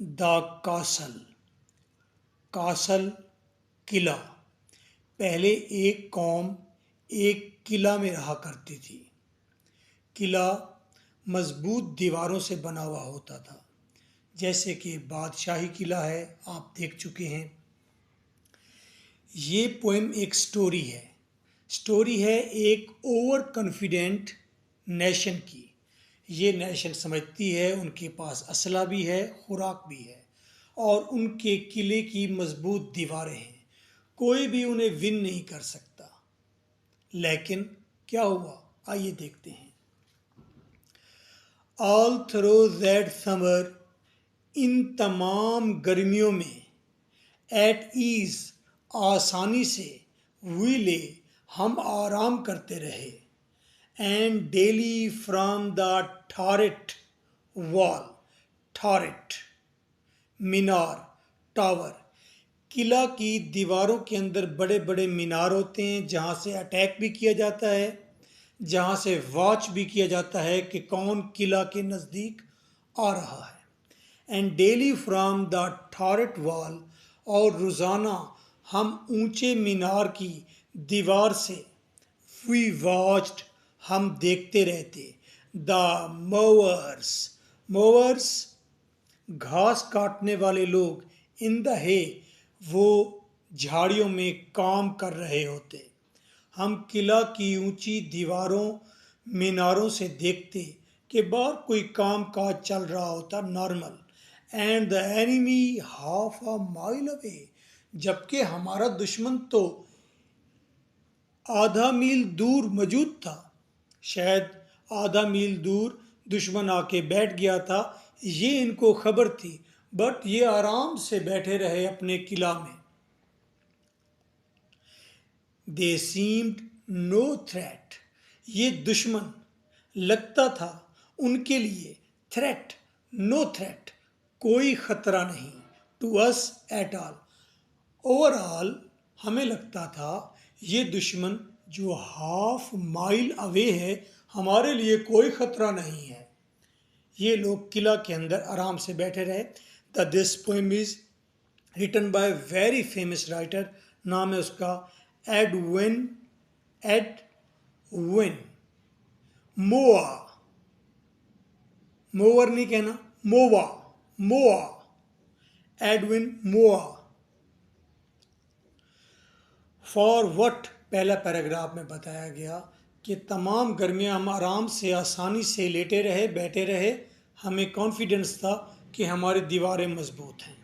The castle. Castle किला। पहले एक कौम एक किला में रहा करती थी। किला मजबूत दीवारों से बना हुआ होता था, जैसे कि बादशाही किला है, आप देख चुके हैं। ये पोएम एक स्टोरी है एक ओवर कॉन्फिडेंट नेशन की। ये नेशन समझती है उनके पास असला भी है, खुराक भी है, और उनके किले की मजबूत दीवारें हैं। कोई भी उन्हें विन नहीं कर सकता। लेकिन क्या हुआ, आइए देखते हैं। ऑल थ्रू दैट समर, इन तमाम गर्मियों में, एट ईज, आसानी से, वीले, हम आराम करते रहे। And daily from the turret wall, turret मीनार, टावर, किला की दीवारों के अंदर बड़े बड़े मीनार होते हैं जहाँ से अटैक भी किया जाता है, जहाँ से वॉच भी किया जाता है कि कौन किला के नज़दीक आ रहा है। And daily from the turret wall, और रोज़ाना हम ऊंचे मीनार की दीवार से, वी वॉच्ड, हम देखते रहते। द मोवर्स, मोवर्स घास काटने वाले लोग, इन द हे, वो झाड़ियों में काम कर रहे होते। हम किला की ऊंची दीवारों, मीनारों से देखते कि बाहर कोई काम काज चल रहा होता, normal. And the enemy half a mile away, जबकि हमारा दुश्मन तो आधा मील दूर मौजूद था। शायद आधा मील दूर दुश्मन आके बैठ गया था, ये इनको खबर थी, बट ये आराम से बैठे रहे अपने किला में। दे सीम्ड नो थ्रेट, ये दुश्मन लगता था उनके लिए थ्रेट, नो थ्रेट, कोई खतरा नहीं, to us at all, overall हमें लगता था ये दुश्मन जो हाफ माइल अवे है, हमारे लिए कोई खतरा नहीं है। ये लोग किला के अंदर आराम से बैठे रहे। The this poem is written by very famous writer, नाम है उसका एडविन मोआ। मोवर नहीं कहना, मोवा, Muir, Edwin Muir. For what, पहला पैराग्राफ में बताया गया कि तमाम गर्मियां हम आराम से, आसानी से लेटे रहे, बैठे रहे। हमें कॉन्फिडेंस था कि हमारी दीवारें मजबूत हैं,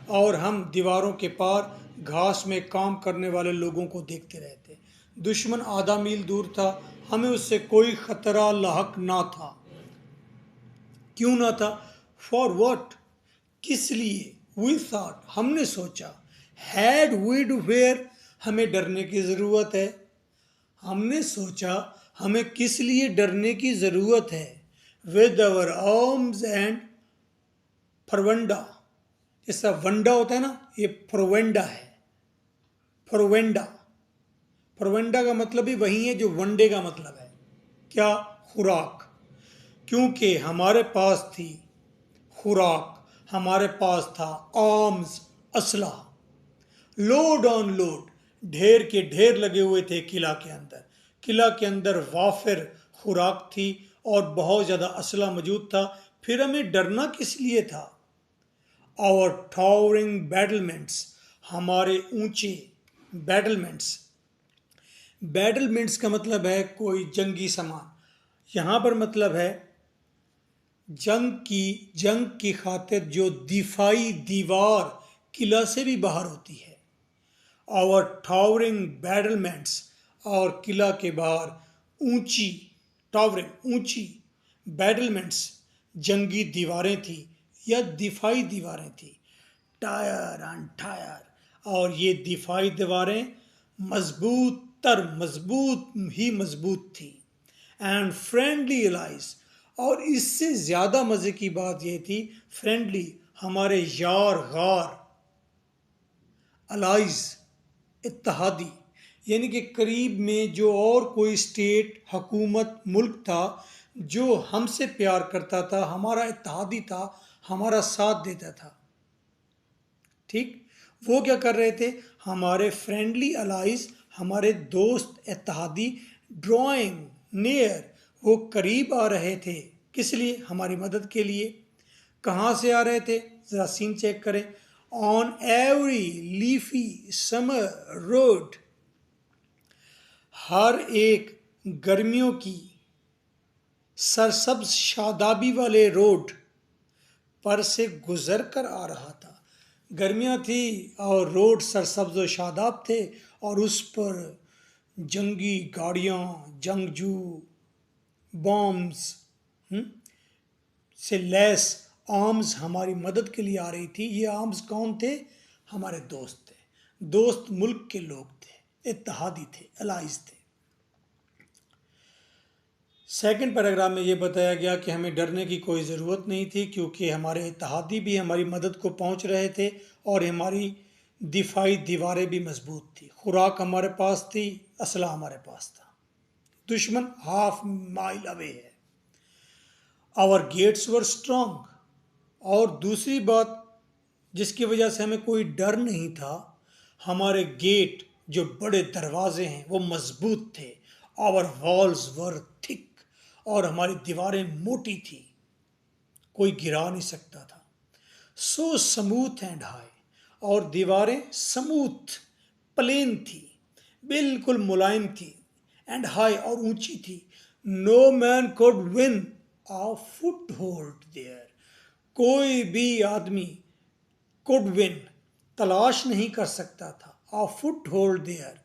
और हम दीवारों के पार घास में काम करने वाले लोगों को देखते रहते। दुश्मन आधा मील दूर था, हमें उससे कोई खतरा लाहक ना था। क्यों ना था? फॉर वट, किस लिए? वी थॉट, हमने सोचा। हैड वी डू वेयर, हमें डरने की ज़रूरत है। हमने सोचा हमें किस लिए डरने की ज़रूरत है। विद अवर आर्म्स एंड फरवंडा, जैसा वंडा होता है ना, ये फरवेंडा है। फरवेंडा, फरवेंडा का मतलब ही वही है जो वनडे का मतलब है। क्या? खुराक। क्योंकि हमारे पास थी खुराक, हमारे पास था आर्म्स, असला। लोड ऑन लोड, ढेर के ढेर लगे हुए थे किला के अंदर। किला के अंदर वाफिर खुराक थी और बहुत ज़्यादा असला मौजूद था। फिर हमें डरना किस लिए था? आवर टावरिंग बैटलमेंट्स, हमारे ऊंचे बैटलमेंट्स। बैटलमेंट्स का मतलब है कोई जंगी सामान। यहाँ पर मतलब है जंग की खातिर जो दिफाई दीवार किला से भी बाहर होती है। आवर टावरिंग बैटलमेंट्स, और किला के बाहर ऊंची, टावरिंग ऊंची, बैटलमेंट्स जंगी दीवारें थी या दिफाई दीवारें थी। टायर एंड टायर, और ये दिफाई दीवारें मजबूत ही मजबूत थी। एंड फ्रेंडली एलाइज, और इससे ज़्यादा मज़े की बात यह थी, फ्रेंडली, हमारे यार गार, अलाइज, इत्तहादी, यानी कि करीब में जो और कोई स्टेट, हुकूमत, मुल्क था जो हमसे प्यार करता था, हमारा इत्तहादी था, हमारा साथ देता था। ठीक, वो क्या कर रहे थे, हमारे फ्रेंडली अलाइज, हमारे दोस्त इत्तेहादी, ड्रॉइंग नियर, वो करीब आ रहे थे। किस लिए, हमारी मदद के लिए। कहाँ से आ रहे थे, ज़रा सीन चेक करें। On every leafy summer road, हर एक गर्मियों की सरसब्ज शादाबी वाले रोड पर से गुजर कर आ रहा था। गर्मियाँ थी और रोड सरसब्ज व शादाब थे और उस पर जंगी गाड़ियाँ, जंगजू, बॉम्ब्स से लैस आर्म्स हमारी मदद के लिए आ रही थी। ये आर्म्स कौन थे, हमारे दोस्त थे, दोस्त मुल्क के लोग थे, इत्तेहादी थे, अलाइज थे। सेकंड पैराग्राफ में ये बताया गया कि हमें डरने की कोई ज़रूरत नहीं थी, क्योंकि हमारे इत्तेहादी भी हमारी मदद को पहुंच रहे थे और हमारी दिफाई दीवारें भी मजबूत थी। खुराक हमारे पास थी, असला हमारे पास था, दुश्मन हाफ माइल अवे है। आवर गेट्स वर स्ट्रांग, और दूसरी बात जिसकी वजह से हमें कोई डर नहीं था, हमारे गेट जो बड़े दरवाजे हैं वो मजबूत थे। आवर वॉल्स वर थिक, और हमारी दीवारें मोटी थी, कोई गिरा नहीं सकता था। सो स्मूथ एंड हाई, और दीवारें स्मूथ प्लेन थी, बिल्कुल मुलायम थी, एंड हाई, और ऊंची थी। No man could win a foothold there, कोई भी आदमी कुड विन तलाश नहीं कर सकता था, अ फुट होल्ड देयर,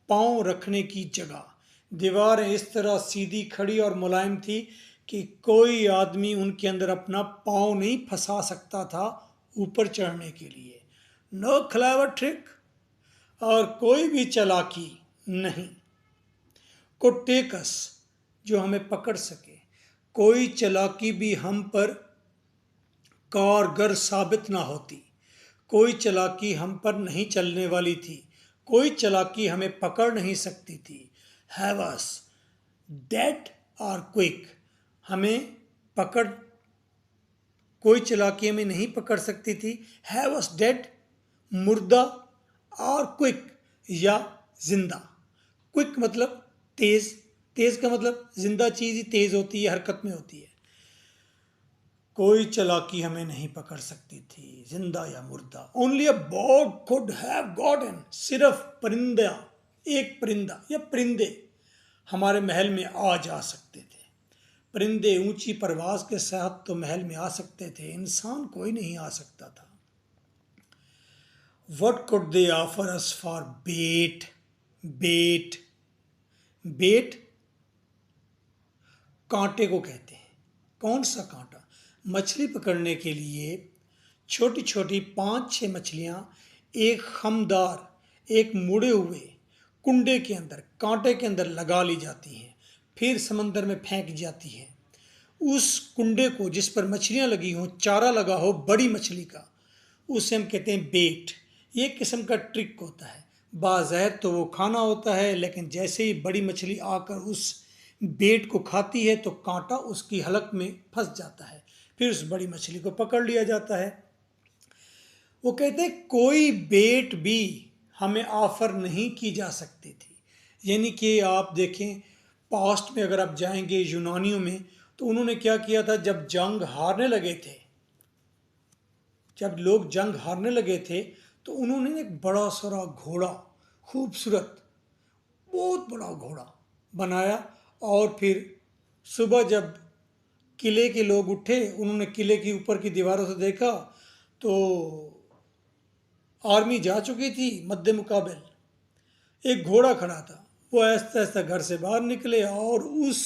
पाँव रखने की जगह। दीवारें इस तरह सीधी खड़ी और मुलायम थी कि कोई आदमी उनके अंदर अपना पाँव नहीं फंसा सकता था ऊपर चढ़ने के लिए। नो क्लेवर ट्रिक, और कोई भी चालाकी नहीं। कुड टेक अस, जो हमें पकड़ सके, कोई चालाकी भी हम पर कारगर साबित ना होती, कोई चालाकी हम पर नहीं चलने वाली थी, कोई चालाकी हमें पकड़ नहीं सकती थी। हैव अस डेड और क्विक, हमें पकड़, कोई चालाकी हमें नहीं पकड़ सकती थी। हैव अस डेड, मुर्दा, और क्विक, या जिंदा। क्विक मतलब तेज, तेज का मतलब जिंदा चीज ही तेज होती है, हरकत में होती है। कोई चालाकी हमें नहीं पकड़ सकती थी, जिंदा या मुर्दा। Only a bird could have gotten, सिर्फ परिंदा, एक परिंदा या परिंदे हमारे महल में आ जा सकते थे। परिंदे ऊंची परवाज के साथ तो महल में आ सकते थे, इंसान कोई नहीं आ सकता था। What could they offer us for bait, bait, bait कांटे को कहते हैं। कौन सा कांटा, मछली पकड़ने के लिए छोटी छोटी 5-6 मछलियां एक खमदार, एक मुड़े हुए कुंडे के अंदर, कांटे के अंदर लगा ली जाती हैं, फिर समंदर में फेंक जाती हैं। उस कुंडे को जिस पर मछलियां लगी हों, चारा लगा हो बड़ी मछली का, उसे हम कहते हैं बेट। ये किस्म का ट्रिक होता है। बाज़ाहिर तो वो खाना होता है, लेकिन जैसे ही बड़ी मछली आकर उस बेट को खाती है तो कांटा उसकी हलक में फंस जाता है, फिर उस बड़ी मछली को पकड़ लिया जाता है। वो कहते हैं कोई बेट भी हमें ऑफर नहीं की जा सकती थी। यानी कि आप देखें, पास्ट में अगर आप जाएंगे यूनानियों में, तो उन्होंने क्या किया था, जब जंग हारने लगे थे, जब लोग जंग हारने लगे थे, तो उन्होंने एक बड़ा सारा घोड़ा, खूबसूरत बहुत बड़ा घोड़ा बनाया, और फिर सुबह जब किले के लोग उठे, उन्होंने किले के ऊपर की दीवारों से देखा तो आर्मी जा चुकी थी मद्दे मुकाबिल। एक घोड़ा खड़ा था, वो ऐसा ऐसा घर से बाहर निकले और उस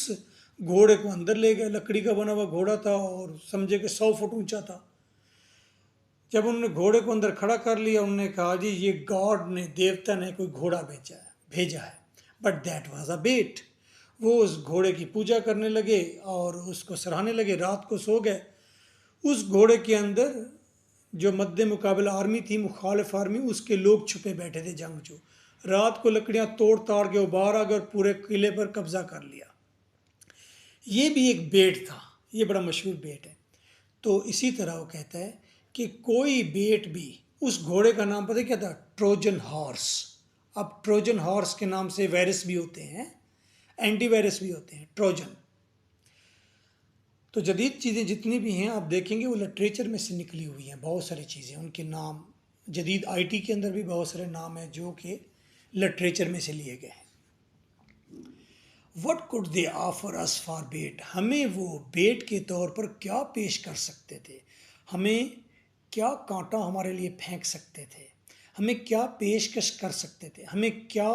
घोड़े को अंदर ले गए। लकड़ी का बना हुआ घोड़ा था और समझे कि 100 फुट ऊंचा था। जब उन्होंने घोड़े को अंदर खड़ा कर लिया, उन्होंने कहा जी ये गॉड ने, देवता ने कोई घोड़ा भेजा है, बट दैट वाज अ बेट। वो उस घोड़े की पूजा करने लगे और उसको सराहने लगे, रात को सो गए। उस घोड़े के अंदर जो मद्दे मुकाबला आर्मी थी, मुखालिफ आर्मी, उसके लोग छुपे बैठे थे जंगजू। रात को लकड़ियां तोड़ ताड़ के बाहर आ गए और पूरे किले पर कब्जा कर लिया। ये भी एक बेट था, ये बड़ा मशहूर बेट है। तो इसी तरह वो कहता है कि कोई बेट भी, उस घोड़े का नाम पता है क्या था? Trojan horse. अब ट्रोजन हॉर्स के नाम से वायरस भी होते हैं, एंटीवायरस भी होते हैं, ट्रोजन। तो जदीद चीज़ें जितनी भी हैं आप देखेंगे वो लिटरेचर में से निकली हुई हैं, बहुत सारी चीज़ें, उनके नाम जदीद आईटी के अंदर भी बहुत सारे नाम हैं जो कि लिटरेचर में से लिए गए हैं। What could they offer us for bait, हमें वो बेट के तौर पर क्या पेश कर सकते थे, हमें क्या कांटा हमारे लिए फेंक सकते थे, हमें क्या पेशकश कर सकते थे, हमें क्या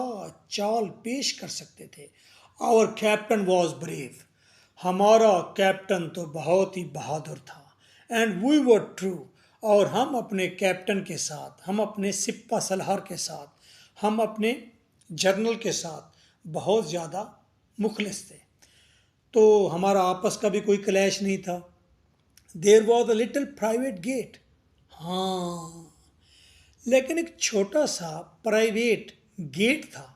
चाल पेश कर सकते थे। आवर कैप्टन वॉज ब्रेव, हमारा कैप्टन तो बहुत ही बहादुर था। एंड वी वर ट्रू, और हम अपने कैप्टन के साथ, हम अपने सिप्पा सलार के साथ, हम अपने जर्नल के साथ बहुत ज़्यादा मुखलिस थे। तो हमारा आपस का भी कोई क्लैश नहीं था। There was a little private gate, हाँ, लेकिन एक छोटा सा प्राइवेट गेट था,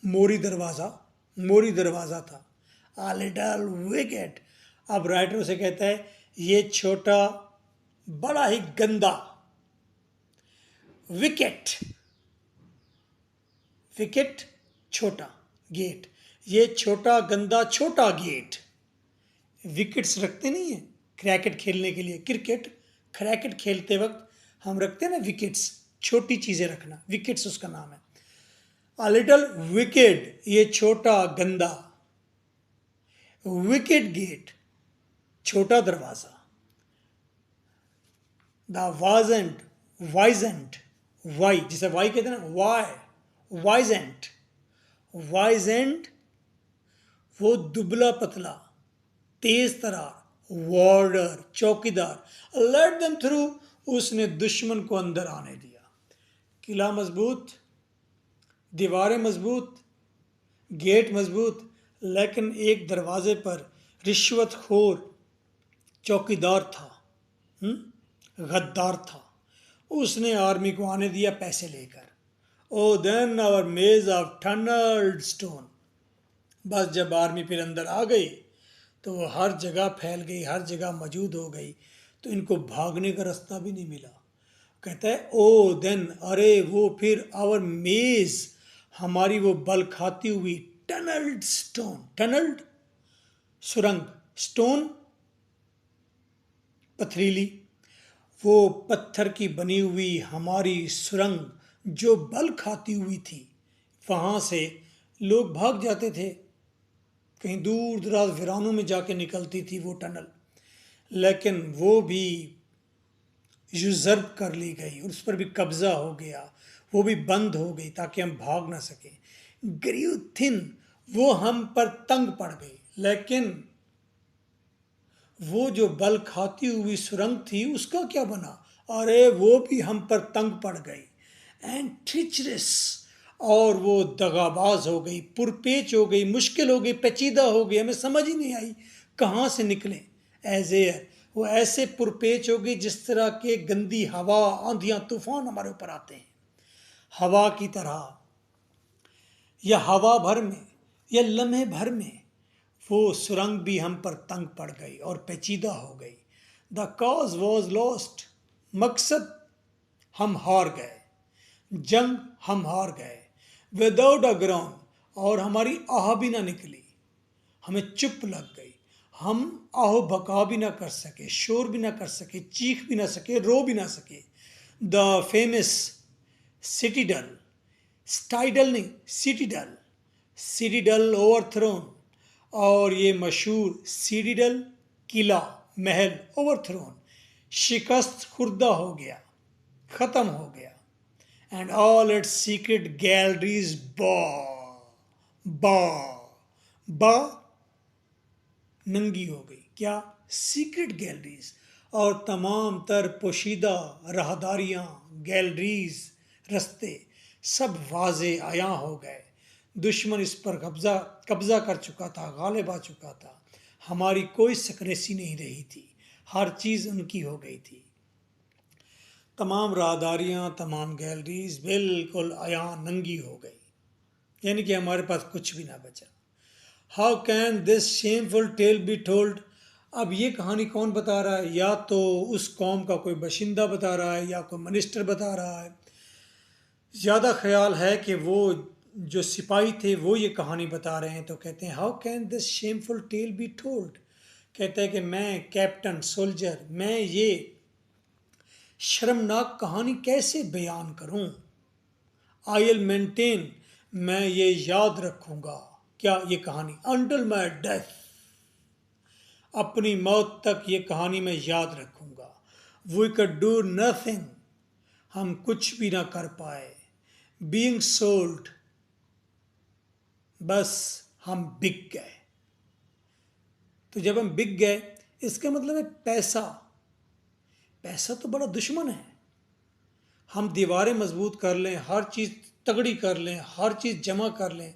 मोरी दरवाज़ा था। आ लिटल विकेट, अब राइटर उसे कहता है ये छोटा बड़ा ही गंदा विकेट, विकेट छोटा, गेट, ये छोटा गंदा छोटा गेट। विकेट्स रखते नहीं हैं क्रिकेट खेलने के लिए, क्रिकेट क्रिकेट खेलते वक्त हम रखते हैं ना विकेट्स, छोटी चीज़ें रखना, विकेट्स उसका नाम है। अ लिटल विकेट, ये छोटा गंदा, विकेट गेट, छोटा दरवाज़ा। द वाजेंट, वाइजेंट, वाई जिसे वाई कहते हैं ना, वाई, वाइजेंट, वाइजेंट वो दुबला पतला तेज तरार, वार्डर चौकीदार, लेट देम थ्रू, उसने दुश्मन को अंदर आने दिया। किला मजबूत, दीवारें मजबूत, गेट मजबूत, लेकिन एक दरवाजे पर रिश्वतखोर चौकीदार था, गद्दार था, उसने आर्मी को आने दिया पैसे लेकर। ओ देन आवर मेज ऑफ टनल्ड स्टोन, बस जब आर्मी फिर अंदर आ गई तो वो हर जगह फैल गई, हर जगह मौजूद हो गई, तो इनको भागने का रास्ता भी नहीं मिला। कहता है ओ देन, अरे वो फिर आवर मेज, हमारी वो बल खाती हुई टनल्ड स्टोन, टनल्ड सुरंग, स्टोन पथरीली, वो पत्थर की बनी हुई हमारी सुरंग जो बल खाती हुई थी, वहाँ से लोग भाग जाते थे, कहीं दूर दराज वीरानों में जाके निकलती थी वो टनल, लेकिन वो भी यूजर्व कर ली गई, उस पर भी कब्जा हो गया, वो भी बंद हो गई ताकि हम भाग ना सकें। ग्रीव थिन, वो हम पर तंग पड़ गई, लेकिन वो जो बल खाती हुई सुरंग थी उसका क्या बना? अरे वो भी हम पर तंग पड़ गई। एंड ट्रिचरस, और वो दगाबाज हो गई, पुरपेच हो गई, मुश्किल हो गई, पेचीदा हो गई, हमें समझ ही नहीं आई कहाँ से निकले। एज एयर, वो ऐसे पुरपेच हो गई जिस तरह के गंदी हवा, आंधियाँ तूफान हमारे ऊपर आते हैं, हवा की तरह, या हवा भर में या लम्हे भर में वो सुरंग भी हम पर तंग पड़ गई और पेचीदा हो गई। द कॉज वॉज लॉस्ट, मकसद हम हार गए, जंग हम हार गए। विदाउट अ ग्राउंड, और हमारी आह भी ना निकली, हमें चुप लग गई, हम आहो भका भी ना कर सके, शोर भी ना कर सके, चीख भी ना सके, रो भी ना सके। द फेमस सिटीडल, स्टाइडल नहीं, सिटीडल, सिटीडल ओवरथ्रोन, और ये मशहूर सिटीडल किला महल ओवरथ्रोन, शिकस्त खुर्दा हो गया, ख़त्म हो गया। And all it's secret galleries बा बा बा नंगी हो गई, क्या? सीक्रेट गैलरीज, और तमाम तर पोशीदा राहदारियाँ, गैलरीज, रस्ते सब वाजे आया हो गए। दुश्मन इस पर कब्जा कर चुका था, गालिब आ चुका था, हमारी कोई सक्रेसी नहीं रही थी, हर चीज़ उनकी हो गई थी। तमाम राहदारियाँ, तमाम गैलरीज बिल्कुल आया नंगी हो गई, यानी कि हमारे पास कुछ भी ना बचा। How can this shameful tale be told, अब ये कहानी कौन बता रहा है? या तो उस कौम का कोई बाशिंदा बता रहा है या कोई मिनिस्टर बता रहा है। ज़्यादा ख्याल है कि वो जो सिपाही थे वो ये कहानी बता रहे हैं। तो कहते हैं how can this shameful tale be told. कहते हैं कि मैं कैप्टन सोल्जर, मैं ये शर्मनाक कहानी कैसे बयान करूं। आई विल मेंटेन, मैं ये याद रखूंगा। क्या? ये कहानी अंटिल माई डेथ, अपनी मौत तक ये कहानी मैं याद रखूंगा। वी कैड डू नथिंग, हम कुछ भी ना कर पाए। बीइंग सोल्ड, बस हम बिक गए। तो जब हम बिक गए, इसका मतलब है पैसा। पैसा तो बड़ा दुश्मन है। हम दीवारें मजबूत कर लें, हर चीज़ तगड़ी कर लें, हर चीज़ जमा कर लें,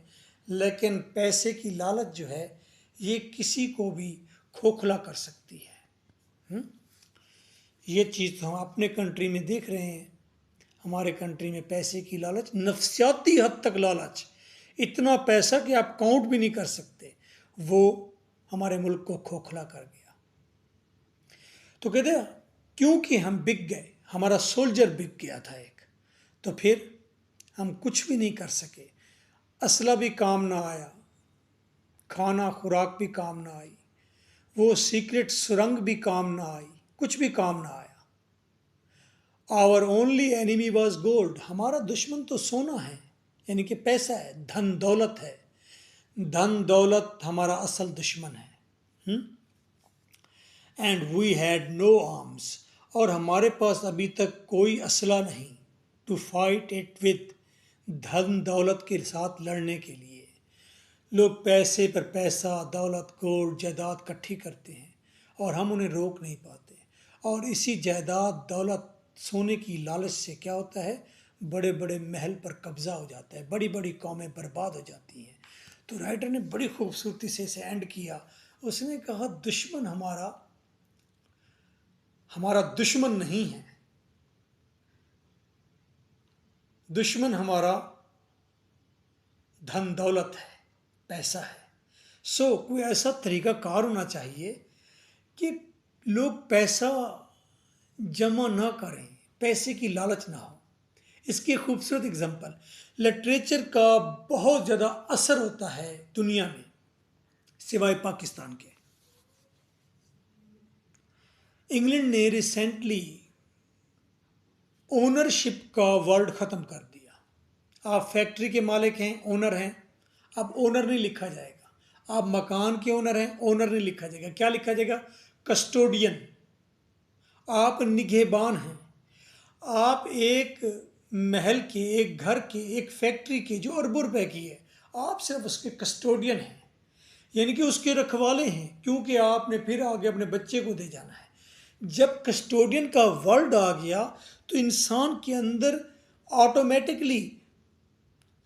लेकिन पैसे की लालच जो है ये किसी को भी खोखला कर सकती है। ये चीज़ तो हम अपने कंट्री में देख रहे हैं। हमारे कंट्री में पैसे की लालच, नफसियाती हद तक लालच, इतना पैसा कि आप काउंट भी नहीं कर सकते, वो हमारे मुल्क को खोखला कर गया। तो कहते हैं क्योंकि हम बिक गए, हमारा सोल्जर बिक गया था एक, तो फिर हम कुछ भी नहीं कर सके। असला भी काम ना आया, खाना खुराक भी काम ना आई, वो सीक्रेट सुरंग भी काम ना आई, कुछ भी काम ना आया। Our only enemy was gold, हमारा दुश्मन तो सोना है, यानी कि पैसा है, धन दौलत है। धन दौलत हमारा असल दुश्मन है। And we had no arms, और हमारे पास अभी तक कोई असला नहीं, टू फाइट इट विद, धन दौलत के साथ लड़ने के लिए। लोग पैसे पर पैसा, दौलत, गोल्ड, जायदाद इकट्ठी करते हैं और हम उन्हें रोक नहीं पाते। और इसी जायदाद, दौलत, सोने की लालच से क्या होता है, बड़े बड़े महल पर कब्जा हो जाता है, बड़ी बड़ी कौमें बर्बाद हो जाती हैं। तो राइटर ने बड़ी खूबसूरती से इसे एंड किया। उसने कहा दुश्मन हमारा दुश्मन नहीं है, दुश्मन हमारा धन दौलत है, पैसा है। सो कोई ऐसा तरीका कार होना चाहिए कि लोग पैसा जमा ना करें, पैसे की लालच ना हो। इसकी खूबसूरत एग्जांपल, लिटरेचर का बहुत ज़्यादा असर होता है दुनिया में सिवाय पाकिस्तान के। इंग्लैंड ने रिसेंटली ओनरशिप का वर्ड ख़त्म कर दिया। आप फैक्ट्री के मालिक हैं, ओनर हैं, अब ओनर नहीं लिखा जाएगा। आप मकान के ओनर हैं, ओनर नहीं लिखा जाएगा। क्या लिखा जाएगा? कस्टोडियन। आप निगहबान हैं। आप एक महल के, एक घर के, एक फैक्ट्री के जो अरबों रुपए की है, आप सिर्फ उसके कस्टोडियन हैं, यानी कि उसके रखवाले हैं, क्योंकि आपने फिर आगे अपने बच्चे को दे जाना है। जब कस्टोडियन का वर्ड आ गया तो इंसान के अंदर ऑटोमेटिकली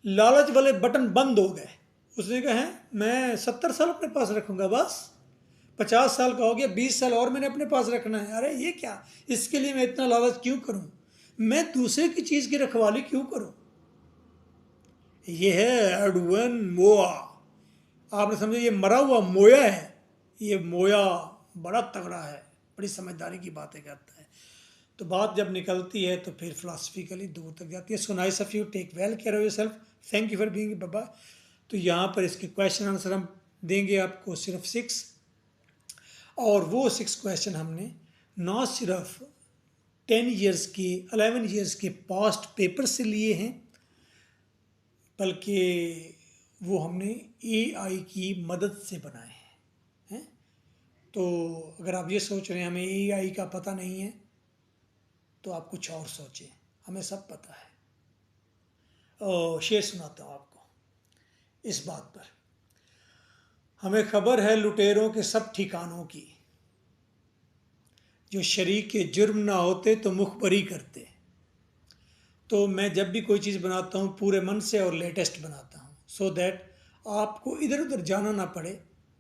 लालच वाले बटन बंद हो गए। उसने कहा है मैं 70 साल अपने पास रखूंगा, बस 50 साल का हो गया, 20 साल और मैंने अपने पास रखना है। अरे ये क्या, इसके लिए मैं इतना लालच क्यों करूं, मैं दूसरे की चीज़ की रखवाली क्यों करूं। ये है एडवन मोआ। आपने समझा, ये मरा हुआ मोया है। ये मोया बड़ा तगड़ा है, बड़ी समझदारी की बातें करता है। तो बात जब निकलती है तो फिर फिलासफिकली दूर तक जाती है। So nice of you, take well care of yourself, thank you for being बाबा। तो यहाँ पर इसके क्वेश्चन आंसर हम देंगे आपको सिर्फ 6, और वो 6 क्वेश्चन हमने ना सिर्फ 10 ईयर्स के, 11 ईयर्स के पास्ट पेपर से लिए हैं, बल्कि वो हमने AI की मदद से बनाए हैं। तो अगर आप ये सोच रहे हैं हमें AI का पता नहीं है, तो आप कुछ और सोचें, हमें सब पता है। और शेर सुनाता हूँ आपको इस बात पर। हमें खबर है लुटेरों के सब ठिकानों की, जो शरीक के जुर्म ना होते तो मुखबरी करते। तो मैं जब भी कोई चीज़ बनाता हूँ पूरे मन से और लेटेस्ट बनाता हूँ, सो दैट आपको इधर उधर जाना ना पड़े,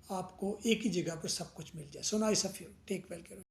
आपको एक ही जगह पर सब कुछ मिल जाए। So nice of you, take well care.